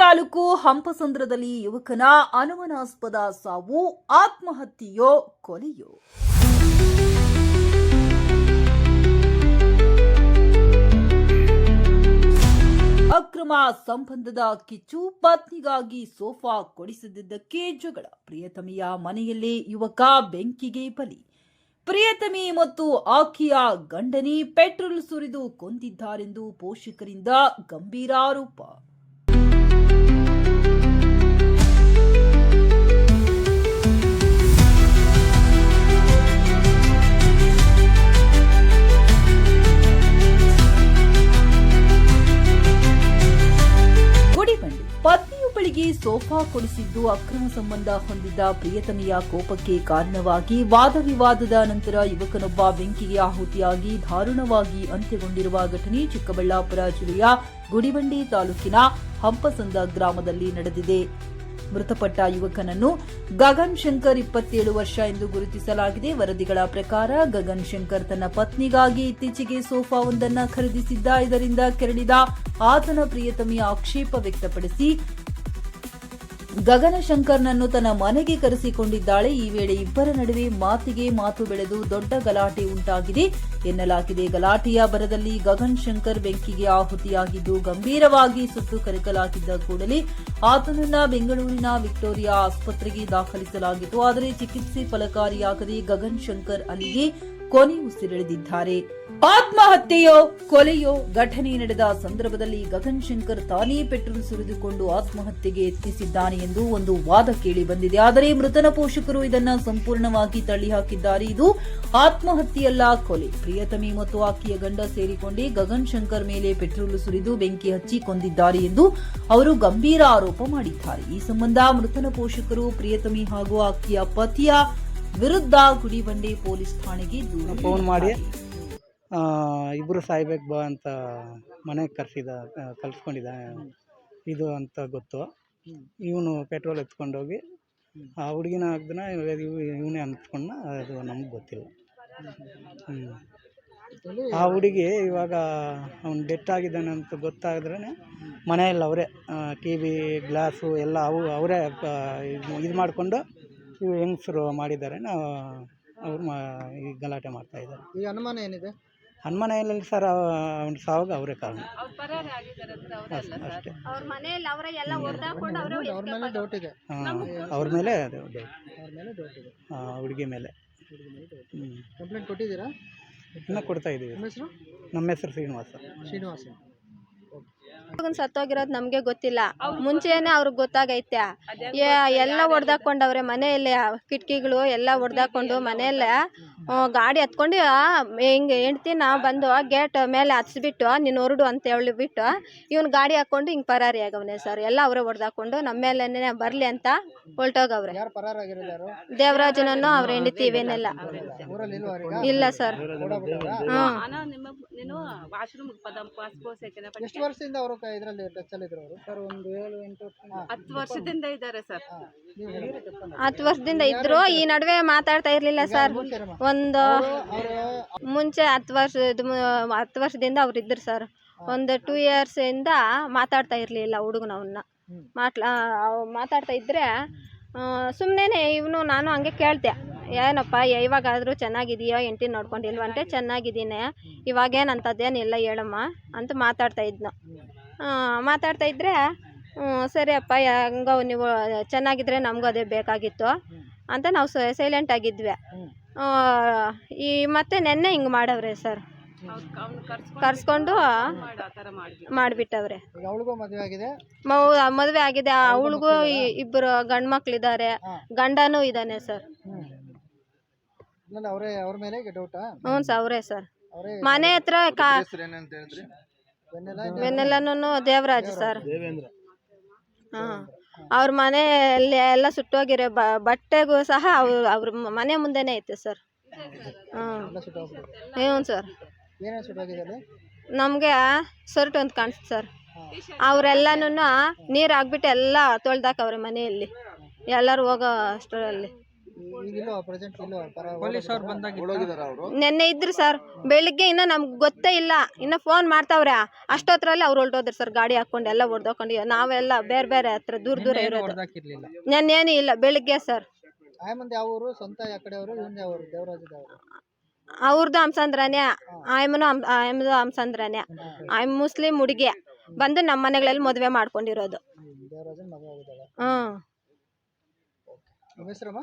ತಾಲೂಕು ಹಂಪಸಂದ್ರದಲ್ಲಿ ಯುವಕನ ಅನುಮಾನಾಸ್ಪದ ಸಾವು, ಆತ್ಮಹತ್ಯೆಯೋ ಕೊಲೆಯೋ? ಅಕ್ರಮ ಸಂಬಂಧದ ಕಿಚ್ಚು, ಪತ್ನಿಗಾಗಿ ಸೋಫಾ ಕೊಡಿಸದಿದ್ದಕ್ಕೆ ಜಗಳ, ಪ್ರಿಯತಮಿಯ ಮನೆಯಲ್ಲೇ ಯುವಕ ಬೆಂಕಿಗೆ ಬಲಿ. ಪ್ರಿಯತಮಿ ಮತ್ತು ಆಕೆಯ ಗಂಡನೇ ಪೆಟ್ರೋಲ್ ಸುರಿದು ಕೊಂದಿದ್ದಾರೆಂದು ಪೋಷಕರಿಂದ ಗಂಭೀರ ಆರೋಪ. ಪತ್ನಿಯೊಬ್ಬಳಿಗೆ ಸೋಫಾ ಕೊಡಿಸಿದ್ದು ಅಕ್ರಮ ಸಂಬಂಧ ಹೊಂದಿದ್ದ ಪ್ರಿಯತಮಿಯ ಕೋಪಕ್ಕೆ ಕಾರಣವಾಗಿ ವಾದ ವಿವಾದದ ನಂತರ ಯುವಕನೊಬ್ಬ ಬೆಂಕಿಗೆ ಆಹುತಿಯಾಗಿ ದಾರುಣವಾಗಿ ಅಂತ್ಯಗೊಂಡಿರುವ ಘಟನೆ ಚಿಕ್ಕಬಳ್ಳಾಪುರ ಜಿಲ್ಲೆಯ ಗುಡಿಬಂಡೆ ತಾಲೂಕಿನ ಹಂಪಸಂದ್ರ ಗ್ರಾಮದಲ್ಲಿ ನಡೆದಿದೆ. ಮೃತಪಟ್ಟ ಯುವಕನನ್ನು ಗಗನ್ ಶಂಕರ್ 27 ವರ್ಷ ಎಂದು ಗುರುತಿಸಲಾಗಿದೆ. ವರದಿಗಳ ಪ್ರಕಾರ ಗಗನ್ ಶಂಕರ್ ತನ್ನ ಪತ್ನಿಗಾಗಿ ಇತ್ತೀಚೆಗೆ ಸೋಫಾವೊಂದನ್ನು ಖರೀದಿಸಿದ್ದ. ಇದರಿಂದ ಕೆರಳಿದ ಆತನ ಪ್ರಿಯತಮಿ ಆಕ್ಷೇಪ ವ್ಯಕ್ತಪಡಿಸಿ ಗಗನ ಶಂಕರ್ನನ್ನು ತನ್ನ ಮನೆಗೆ ಕರೆಸಿಕೊಂಡಿದ್ದಾಳೆ. ಈ ವೇಳೆ ಇಬ್ಬರ ನಡುವೆ ಮಾತಿಗೆ ಮಾತು ಬೆಳೆದು ದೊಡ್ಡ ಗಲಾಟೆ ಉಂಟಾಗಿದೆ ಎನ್ನಲಾಗಿದೆ. ಗಲಾಟೆಯ ಭರದಲ್ಲಿ ಗಗನ್ ಶಂಕರ್ ಬೆಂಕಿಗೆ ಆಹುತಿಯಾಗಿದ್ದು, ಗಂಭೀರವಾಗಿ ಸುಟ್ಟು ಕರಕಲಾಗಿದ್ದ ಕೂಡಲೇ ಆತನನ್ನ ಬೆಂಗಳೂರಿನ ವಿಕ್ಟೋರಿಯಾ ಆಸ್ಪತ್ರೆಗೆ ದಾಖಲಿಸಲಾಗಿತ್ತು. ಆದರೆ ಚಿಕಿತ್ಸೆ ಫಲಕಾರಿಯಾಗದೆ ಗಗನ್ ಶಂಕರ್ ಅಲ್ಲಿಗೆ ಕೊನೆ ಉಸಿರೆಳೆದಿದ್ದಾರೆ. ಆತ್ಮಹತ್ಯೆಯೋ ಕೊಲೆಯೋ? ಘಟನೆ ನಡೆದ ಸಂದರ್ಭದಲ್ಲಿ ಗಗನ್ ಶಂಕರ್ ತಾನೇ ಪೆಟ್ರೋಲ್ ಸುರಿದುಕೊಂಡು ಆತ್ಮಹತ್ಯೆಗೆ ಯತ್ನಿಸಿದ್ದಾನೆ ಎಂದು ಒಂದು ವಾದ ಕೇಳಿ ಬಂದಿದೆ. ಆದರೆ ಮೃತನ ಪೋಷಕರು ಇದನ್ನ ಸಂಪೂರ್ಣವಾಗಿ ತಳ್ಳಿಹಾಕಿದ್ದಾರೆ. ಇದು ಆತ್ಮಹತ್ಯೆಯಲ್ಲ, ಕೊಲೆ. ಪ್ರಿಯತಮಿ ಮತ್ತು ಆಕೆಯ ಗಂಡ ಸೇರಿಕೊಂಡೇ ಗಗನ್ ಶಂಕರ್ ಮೇಲೆ ಪೆಟ್ರೋಲ್ ಸುರಿದು ಬೆಂಕಿ ಹಚ್ಚಿ ಕೊಂದಿದ್ದಾರೆ ಎಂದು ಅವರು ಗಂಭೀರ ಆರೋಪ ಮಾಡಿದ್ದಾರೆ. ಈ ಸಂಬಂಧ ಮೃತನ ಪೋಷಕರು ಪ್ರಿಯತಮಿ ಹಾಗೂ ಆಕೆಯ ಪತಿಯ ವಿರುದ್ಧ ಗುಡಿಬಂಡೆ ಪೊಲೀಸ್ ಠಾಣೆಗೆ ದೂರು ಫೋನ್ ಮಾಡಿ ಇಬ್ಬರು ಸಾಯ್ಬೇಕು ಬಾ ಅಂತ ಮನೆಗೆ ಕಲ್ಸ್ಕೊಂಡಿದ್ದ ಇದು ಅಂತ ಗೊತ್ತು. ಇವನು ಪೆಟ್ರೋಲ್ ಎತ್ಕೊಂಡೋಗಿ ಆ ಹುಡುಗಿನ ಹಾಕ್ದನ ಇವನೇ ಅಂದ್ಕೊಂಡ, ಅದು ನಮ್ಗೆ ಗೊತ್ತಿಲ್ಲ. ಆ ಹುಡುಗಿ ಇವಾಗ ಅವ್ನು ಡೆತ್ ಆಗಿದ್ದಾನೆ ಅಂತ ಗೊತ್ತಾದ್ರೆ ಮನೆಯಲ್ಲಿ ಅವರೇ ಟಿ ವಿ ಗ್ಲಾಸು ಎಲ್ಲ ಅವರೇ ಇದು ಮಾಡಿಕೊಂಡು ಇವು ಹೆಂಗಸರು ಮಾಡಿದ್ದಾರೆ. ಅವ್ರು ಈ ಗಲಾಟೆ ಮಾಡ್ತಾ ಇದ್ದಾರೆ. ಈ ಅನುಮಾನ ಏನಿದೆ? ಅನುಮಾನ ಇಲ್ಲ ಸರ್, ಅವ್ನ ಸಾವಾಗ ಅವರೇ ಕಾರಣ ಅಷ್ಟೇ. ಅವ್ರ ಮೇಲೆ ಹುಡುಗಿ ಮೇಲೆ ಕಂಪ್ಲೇಂಟ್ ಕೊಟ್ಟಿದ್ದೀರಾ? ಇನ್ನೂ ಕೊಡ್ತಾ ಇದ್ದೀವಿ. ನಮ್ಮ ಹೆಸರು ಶ್ರೀನಿವಾಸ. ಸತ್ತೋಗಿರೋದು ನಮ್ಗೆ ಗೊತ್ತಿಲ್ಲ, ಮುಂಚೆನೆ ಅವ್ರಿಗೆ ಗೊತ್ತಾಗೈತೆ. ಎಲ್ಲ ಹೊಡೆದಾಕೊಂಡವ್ರೆ ಮನೆಯಲ್ಲೇ, ಕಿಟಕಿಗಳು ಎಲ್ಲ ಹೊಡೆದಾಕೊಂಡು ಮನೆಯಲ್ಲೇ ಗಾಡಿ ಹತ್ಕೊಂಡು ಹಿಂಗೆ ಹೆಂಡ್ತಿನ ಬಂದು ಗೇಟ್ ಮೇಲೆ ಹತ್ಸ್ಬಿಟ್ಟು ನೀನು ಹೊರಡು ಅಂತ ಹೇಳಿಬಿಟ್ಟು ಇವನು ಗಾಡಿ ಹಾಕೊಂಡು ಹಿಂಗೆ ಪರಾರಿ ಆಗವನೆ ಸರ್. ಎಲ್ಲ ಅವರೇ ಹೊಡೆದಾಕೊಂಡು ನಮ್ಮ ಮೇಲೆ ಬರಲಿ ಅಂತ ಹೊಲ್ಟೋಗವ್ರೆ. ದೇವರಾಜನನ್ನು ಅವ್ರ ಹೆಂಡತಿ ಇವೇನೆಲ್ಲ ಇಲ್ಲ ಸರ್. ಎಷ್ಟು ವರ್ಷದಿಂದ ಅವರು ಇದರಲ್ಲಿ ಟಚ್ ಅಲ್ಲಿ ಇದ್ರು ಸರ್? ಒಂದು 7-8 ವರ್ಷದಿಂದ ಇದ್ದಾರೆ ಸರ್. 10 ವರ್ಷದಿಂದ ಇದ್ರು. ಈ ನಡುವೆ ಮಾತಾಡ್ತಾ ಇರ್ಲಿಲ್ಲ ಸರ್. ಒಂದು ಮುಂಚೆ 10 ವರ್ಷದಿಂದ ಅವ್ರು ಇದ್ರು ಸರ್. ಒಂದು 2 years ಇಂದ ಮಾತಾಡ್ತಾ ಇರ್ಲಿಲ್ಲ ಹುಡುಗನವನ್ನ. ಮಾತಾಡ್ತಾ ಇದ್ರೆ ಸುಮ್ಮನೆ ಇವನು ನಾನು ಹಂಗೆ ಕೇಳ್ತೆ, ಏನಪ್ಪ ಇವಾಗಾದರೂ ಚೆನ್ನಾಗಿದೆಯಾ, ಹೆಂಡತಿ ನೋಡ್ಕೊಂಡಿಲ್ವಂటే ಚೆನ್ನಾಗಿದ್ದೀನಿ, ಇವಾಗೇನಂತದ್ದೇನಿಲ್ಲ ಹೇಳಮ್ಮ ಅಂತ ಮಾತಾಡ್ತಾ ಇದ್ನು. ಮಾತಾಡ್ತಾ ಇದ್ರೆ ಸರಿ ಅಪ್ಪ ಹಂಗೋ ನೀವು ಚೆನ್ನಾಗಿದ್ರೆ ನಮಗೂ ಅದೇ ಬೇಕಾಗಿತ್ತು ಅಂತ ನಾವು ಸೈಲೆಂಟ್ ಆಗಿದ್ವಿ. ಈ ಮತ್ತೆ ನೆನ್ನೆ ಹಿಂಗೆ ಮಾಡವ್ರೆ ಸರ್, ಕರ್ಸ್ಕೊಂಡು ಮಾಡಿಬಿಟ್ಟವ್ರೆ. ಮದುವೆ ಆಗಿದೆ, ಅವಳಿಗೂ 2 ಗಂಡು ಮಕ್ಳಿದ್ದಾರೆ, ಗಂಡನೂ ಇದ್ದಾನೆ ಸರ್. ಹ್ಞೂ ಸರ್, ಅವರೇ ಸರ್. ಮನೆ ಹತ್ರ ಬೆನ್ನೆಲ್ಲನೂ ದೇವರಾಜ್ ಸರ್. ಹಾಂ, ಅವ್ರ ಮನೆಯಲ್ಲಿ ಎಲ್ಲ ಸುಟ್ಟೋಗಿರೋ ಬಟ್ಟೆಗೂ ಸಹ ಅವ್ರ ಮನೆ ಮುಂದೆನೇ ಐತೆ ಸರ್. ಹ್ಞೂ ಸರ್. ನಮಗೆ ಸರ್ಟ್ ಅಂತ ಕಾಣಿಸ್ತು ಸರ್. ಅವರೆಲ್ಲನೂ ನೀರು ಹಾಕ್ಬಿಟ್ಟು ಎಲ್ಲ ತೊಳ್ದಾಕವ್ರೆ ಮನೆಯಲ್ಲಿ, ಎಲ್ಲರೂ ಹೋಗೋ ಅಷ್ಟರಲ್ಲಿ. ಈಗಿಲ್ಲ ಪ್ರೆಸೆಂಟ್ ಇಲ್ಲ ಪೊಲೀಸವ್ರು ಬಂದಾಗ ನೆನ್ನೆ ಇದ್ರು ಸರ್, ಬೆಳಿಗ್ಗೆ ಇನ್ನ ನಮ್ಗೆ ಗೊತ್ತೇ ಇಲ್ಲ, ಇನ್ನ ಫೋನ್ ಮಾಡ್ತಾವ್ರೆ. ಅಷ್ಟೊತ್ತರಲ್ಲಿ ಅವ್ರು ಹೊರಟೋದ್ರು ಸರ್, ಗಾಡಿ ಹಾಕೊಂಡು ಎಲ್ಲ ಹೊಡೆದೋಕೊಂಡು. ನಾವೆಲ್ಲ ಬೇರೆ ಬೇರೆ ಹತ್ರ ದೂರ ಇರೋದು. ಹೊಡೆದಾಕಿರ್ಲಿಲ್ಲ. ನೆನ್ನೇನು ಇಲ್ಲ, ಬೆಳಿಗ್ಗೆ ಸರ್. ಆಯಮ್ಮಂದು ಯಾವ ಊರು, ಸ್ವಂತ ಯಾವ ಕಡೆ ಅವರು, ಇವ್ನ ಯಾವ ಊರು, ದೇವರಾಜದ ಅವರು? ಅವ್ರದ್ದು ಹಂಸಂದ್ರನೇ, ಆಯಮ್ಮದು ಹಂಸಂದ್ರನೇ. ಆಯಮ್ಮ ಮುಸ್ಲಿಂ ಹುಡುಗಿ ಬಂದು ನಮ್ಮ ಮನೆಗಳಲ್ಲಿ ಮದುವೆ ಮಾಡ್ಕೊಂಡಿರೋದು. ದೇವರಾಜನ್ ಮದುವೆ ಆಗಿದ್ದಾಳೆ. ಹ್ಮ್. ನಿಮ್ಮ ಹೆಸರಮ್ಮ?